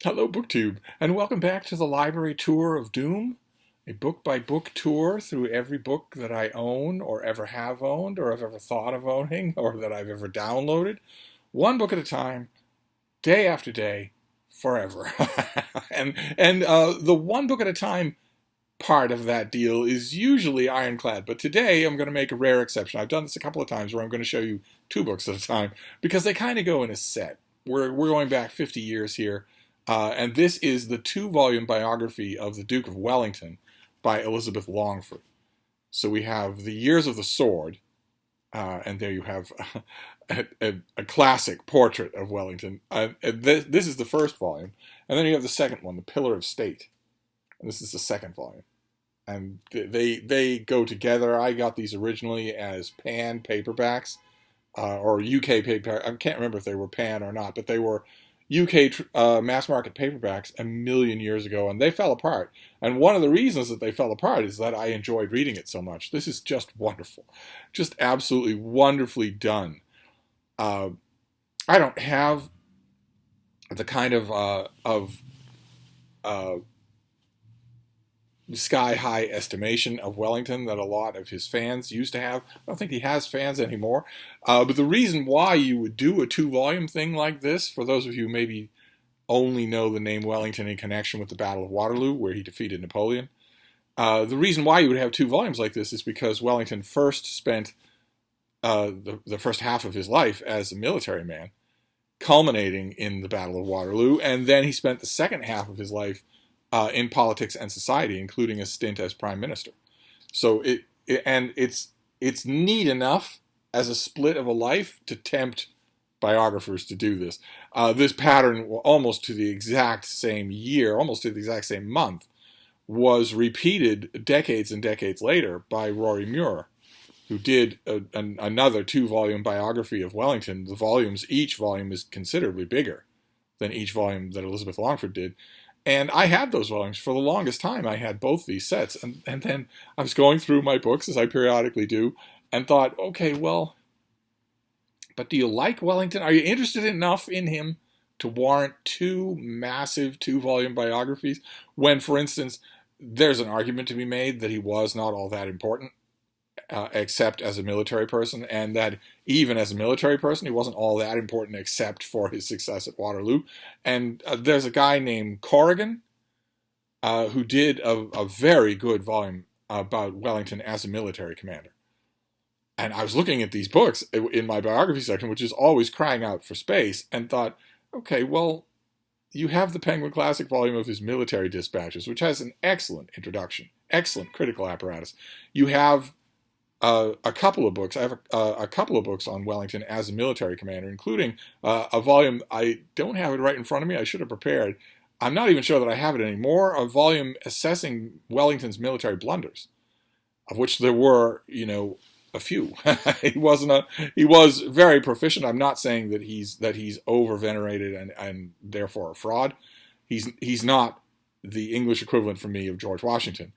Hello, BookTube, and welcome back to the Library Tour of Doom, a book-by-book tour through every book that I own, or ever have owned, or have ever thought of owning, or that I've ever downloaded, one book at a time, day after day, forever. and the one book at a time part of that deal is usually ironclad, but today I'm going to make a rare exception. I've done this a couple of times where I'm going to show you two books at a time, because they kind of go in a set. We're going back 50 years here. And this is the two-volume biography of the Duke of Wellington by Elizabeth Longford. So we have The Years of the Sword, and there you have a classic portrait of Wellington. This is the first volume. And then you have the second one, The Pillar of State. And this is the second volume. And they go together. I got these originally as Pan paperbacks, or UK paperbacks. I can't remember if they were Pan or not, but they were UK mass market paperbacks a million years ago, and they fell apart. And one of the reasons that they fell apart is that I enjoyed reading it so much. This is just wonderful, just absolutely wonderfully done. I don't have the kind of sky-high estimation of Wellington that a lot of his fans used to have. I don't think he has fans anymore. But the reason why you would do a two-volume thing like this, for those of you who maybe only know the name Wellington in connection with the Battle of Waterloo, where he defeated Napoleon, the reason why you would have two volumes like this is because Wellington first spent the first half of his life as a military man, culminating in the Battle of Waterloo, and then he spent the second half of his life in politics and society, including a stint as prime minister. So it's neat enough as a split of a life to tempt biographers to do this. This pattern, almost to the exact same year, almost to the exact same month, was repeated decades and decades later by Rory Muir, who did another two-volume biography of Wellington. Each volume is considerably bigger than each volume that Elizabeth Longford did. And I had those volumes for the longest time. I had both these sets. And then I was going through my books, as I periodically do, and thought, okay, well, but do you like Wellington? Are you interested enough in him to warrant two massive two-volume biographies? When, for instance, there's an argument to be made that he was not all that important, except as a military person, and that even as a military person, he wasn't all that important except for his success at Waterloo. And there's a guy named Corrigan who did a very good volume about Wellington as a military commander. And I was looking at these books in my biography section, which is always crying out for space, and thought, okay, well, you have the Penguin Classic volume of his military dispatches, which has an excellent introduction, excellent critical apparatus. You have a couple of books. I have a couple of books on Wellington as a military commander, including a volume. I don't have it right in front of me. I should have prepared. I'm not even sure that I have it anymore. A volume assessing Wellington's military blunders, of which there were, a few. He was very proficient. I'm not saying that he's over venerated and therefore a fraud. He's not the English equivalent for me of George Washington.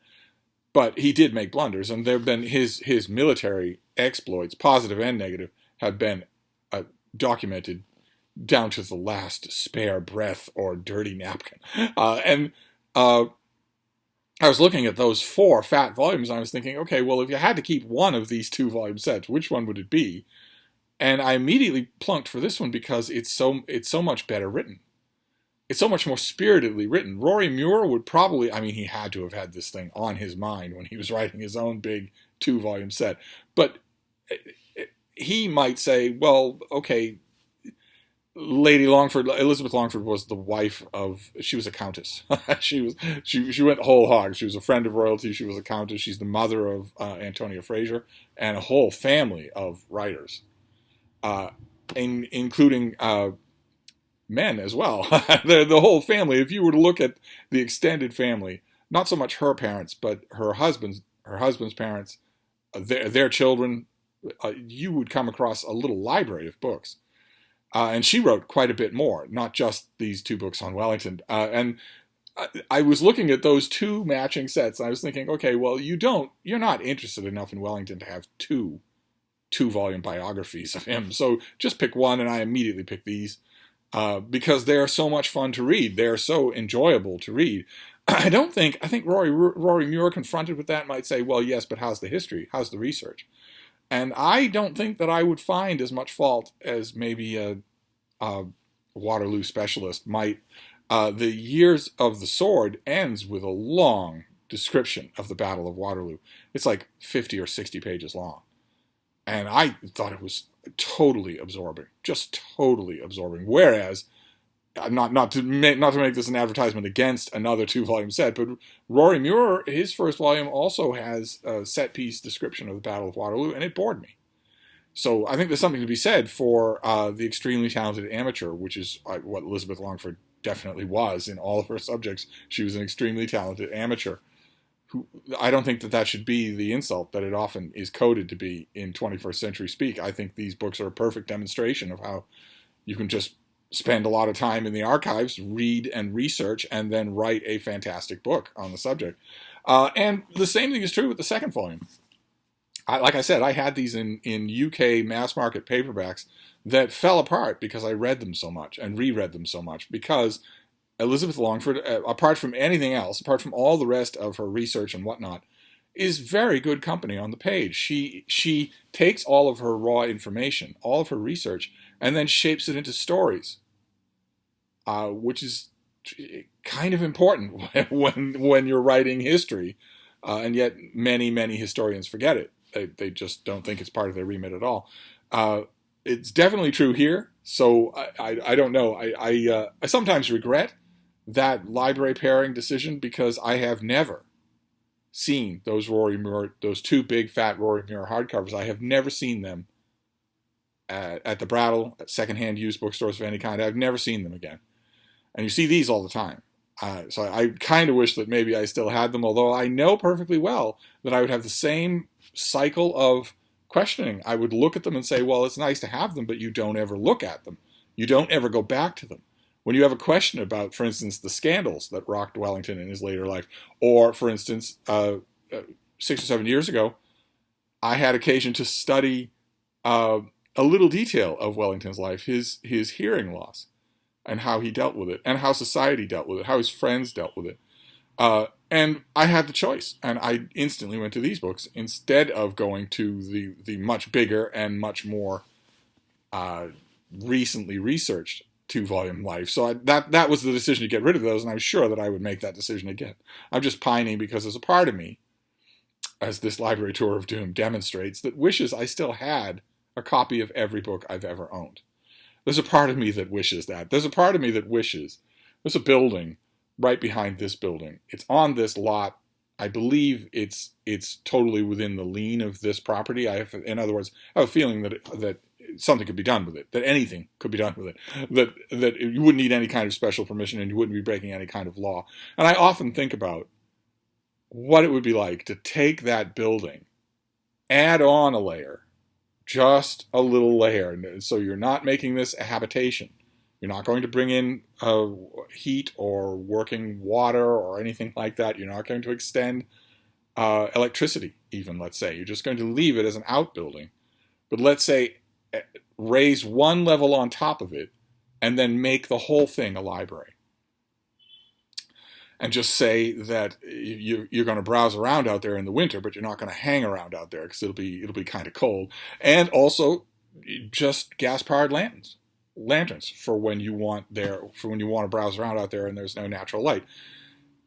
But he did make blunders, and there have been his military exploits, positive and negative, have been documented down to the last spare breath or dirty napkin. And I was looking at those 4 fat volumes, and I was thinking, okay, well, if you had to keep one of these 2-volume sets, which one would it be? And I immediately plunked for this one because it's so much better written. It's so much more spiritedly written. Rory Muir would probably, he had to have had this thing on his mind when he was writing his own big 2-volume set. But he might say, well, okay, Elizabeth Longford was the wife of, she was a countess. she went whole hog. She was a friend of royalty. She was a countess. She's the mother of Antonia Fraser and a whole family of writers, including men as well. The whole family. If you were to look at the extended family, not so much her parents, but her husband's parents, their children, you would come across a little library of books. And she wrote quite a bit more, not just these 2 books on Wellington. And I was looking at those 2 matching sets, and I was thinking, okay, well, you're not interested enough in Wellington to have two 2-volume biographies of him. So just pick one, and I immediately picked these. because they are so much fun to read. They are so enjoyable to read. I think Rory Muir, confronted with that, might say, well, yes, but how's the history? How's the research? And I don't think that I would find as much fault as maybe a Waterloo specialist might. The Years of the Sword ends with a long description of the Battle of Waterloo. It's like 50 or 60 pages long. And I thought it was totally absorbing, just totally absorbing. Whereas, not to make this an advertisement against another two-volume set, but Rory Muir, his first volume also has a set-piece description of the Battle of Waterloo, and it bored me. So I think there's something to be said for the extremely talented amateur, which is what Elizabeth Longford definitely was in all of her subjects. She was an extremely talented amateur. I don't think that should be the insult that it often is coded to be in 21st century speak. I think these books are a perfect demonstration of how you can just spend a lot of time in the archives, read and research, and then write a fantastic book on the subject. And the same thing is true with the second volume. Like I said, I had these in UK mass market paperbacks that fell apart because I read them so much and reread them so much, because Elizabeth Longford, apart from anything else, apart from all the rest of her research and whatnot, is very good company on the page. She takes all of her raw information, all of her research, and then shapes it into stories, which is kind of important when you're writing history, and yet many historians forget it. They just don't think it's part of their remit at all. It's definitely true here. So I don't know. I sometimes regret that library pairing decision, because I have never seen those two big fat Rory Muir hardcovers. I have never seen them at the Brattle, at secondhand used bookstores of any kind. I've never seen them again. And you see these all the time. So I kind of wish that maybe I still had them, although I know perfectly well that I would have the same cycle of questioning. I would look at them and say, well, it's nice to have them, but you don't ever look at them. You don't ever go back to them. When you have a question about, for instance, the scandals that rocked Wellington in his later life, or, for instance, 6 or 7 years ago, I had occasion to study a little detail of Wellington's life, his hearing loss, and how he dealt with it, and how society dealt with it, how his friends dealt with it. And I had the choice, and I instantly went to these books instead of going to the much bigger and much more recently researched two-volume life. So that was the decision to get rid of those, and I'm sure that I would make that decision again. I'm just pining because there's a part of me, as this library tour of doom demonstrates, that wishes I still had a copy of every book I've ever owned. There's a part of me that wishes that. There's a part of me that wishes there's a building right behind this building. It's on this lot. I believe it's totally within the lien of this property. In other words, I have a feeling that something could be done with it, that anything could be done with it, that you wouldn't need any kind of special permission and you wouldn't be breaking any kind of law. And I often think about what it would be like to take that building, add on a layer, just a little layer, so you're not making this a habitation. You're not going to bring in heat or working water or anything like that. You're not going to extend electricity, even, let's say. You're just going to leave it as an outbuilding. But let's say raise one level on top of it and then make the whole thing a library. And just say that you're going to browse around out there in the winter, but you're not going to hang around out there because it'll be kind of cold. And also just gas-powered lanterns for when you want to browse around out there and there's no natural light.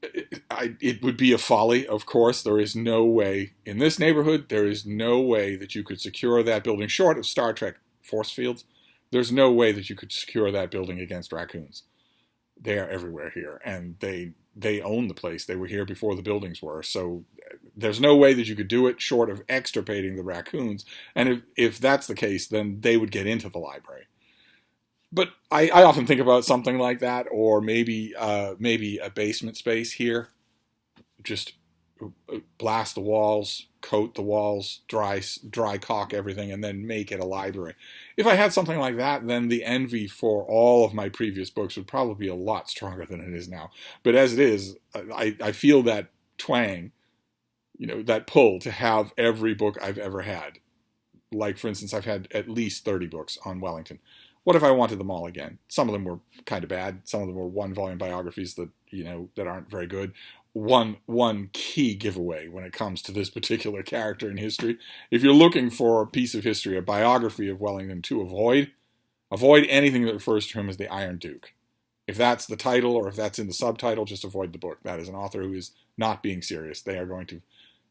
It would be a folly, of course. There is no way in this neighborhood. There is no way that you could secure that building, short of Star Trek force fields. There's no way that you could secure that building against raccoons. They are everywhere here, and they own the place. They were here before the buildings were. So there's no way that you could do it short of extirpating the raccoons. And if that's the case, then they would get into the library. But I often think about something like that, or maybe a basement space here. Just blast the walls, coat the walls, dry caulk everything, and then make it a library. If I had something like that, then the envy for all of my previous books would probably be a lot stronger than it is now. But as it is, I feel that twang, that pull to have every book I've ever had. Like, for instance, I've had at least 30 books on Wellington. What if I wanted them all again? Some of them were kind of bad. Some of them were one-volume biographies that, that aren't very good. One key giveaway when it comes to this particular character in history. If you're looking for a piece of history, a biography of Wellington to avoid anything that refers to him as the Iron Duke. If that's the title or if that's in the subtitle, just avoid the book. That is an author who is not being serious. They are going to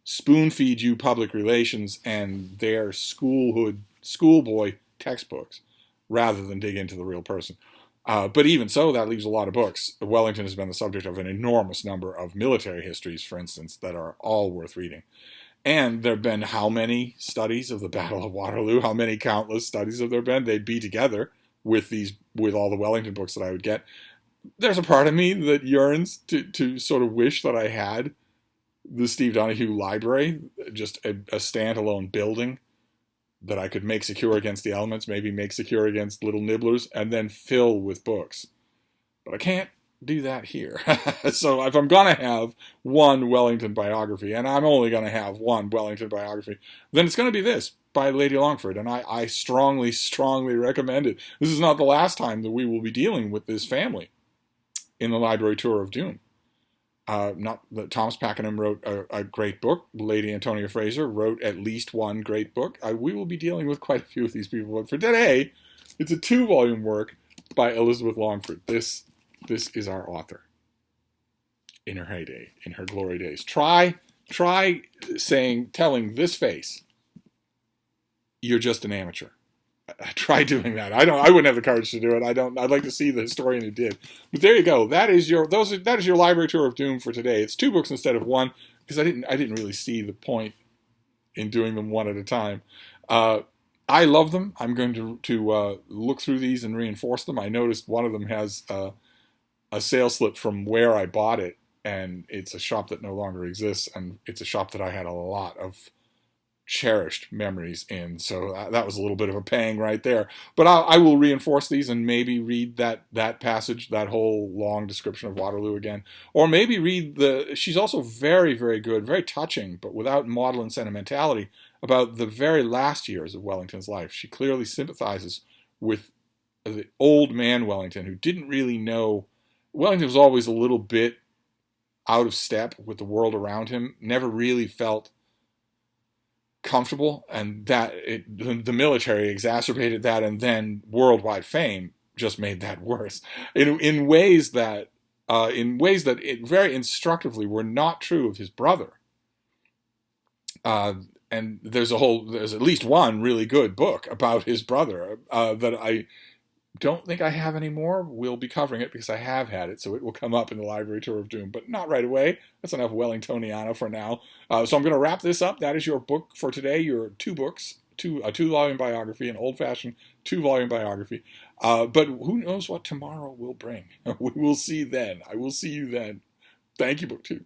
spoon feed you public relations and their schoolboy textbooks rather than dig into the real person. But even so, that leaves a lot of books. Wellington has been the subject of an enormous number of military histories, for instance, that are all worth reading. And there have been how many studies of the Battle of Waterloo? How many countless studies have there been? They'd be together with all the Wellington books that I would get. There's a part of me that yearns to sort of wish that I had the Steve Donoghue Library, just a standalone building that I could make secure against the elements, maybe make secure against little nibblers, and then fill with books. But I can't do that here. So if I'm going to have one Wellington biography, and I'm only going to have one Wellington biography, then it's going to be this, by Lady Longford, and I strongly, strongly recommend it. This is not the last time that we will be dealing with this family in the Library Tour of Doom. Not that Thomas Pakenham wrote a great book. Lady Antonia Fraser wrote at least one great book. We will be dealing with quite a few of these people. But for today, it's a 2-volume work by Elizabeth Longford. This is our author in her heyday, in her glory days. Try telling this face, you're just an amateur. Try doing that. I wouldn't have the courage to do it. I'd like to see the historian who did. But there you go. That is your Library Tour of Doom for today. It's 2 books instead of 1 because I didn't really see the point in doing them one at a time. I love them. I'm going to look through these and reinforce them. I noticed one of them has a sales slip from where I bought it, and it's a shop that no longer exists, and it's a shop that I had a lot of cherished memories in, so that was a little bit of a pang right there. But I will reinforce these and maybe read that passage, that whole long description of Waterloo again, or maybe read she's also very, very good, very touching, but without maudlin sentimentality, about the very last years of Wellington's life. She clearly sympathizes with the old man Wellington, who didn't really know. Wellington was always a little bit out of step with the world around him, never really felt comfortable, and that the military exacerbated that, and then worldwide fame just made that worse in ways that it very instructively were not true of his brother. And there's at least one really good book about his brother that I don't think I have anymore. We'll be covering it because I have had it, so it will come up in the Library Tour of Doom, but not right away. That's enough Wellingtoniana for now. So I'm going to wrap this up. That is your book for today, your 2 books, a 2-volume biography, an old-fashioned 2-volume biography. But who knows what tomorrow will bring. We will see then. I will see you then. Thank you, Book 2.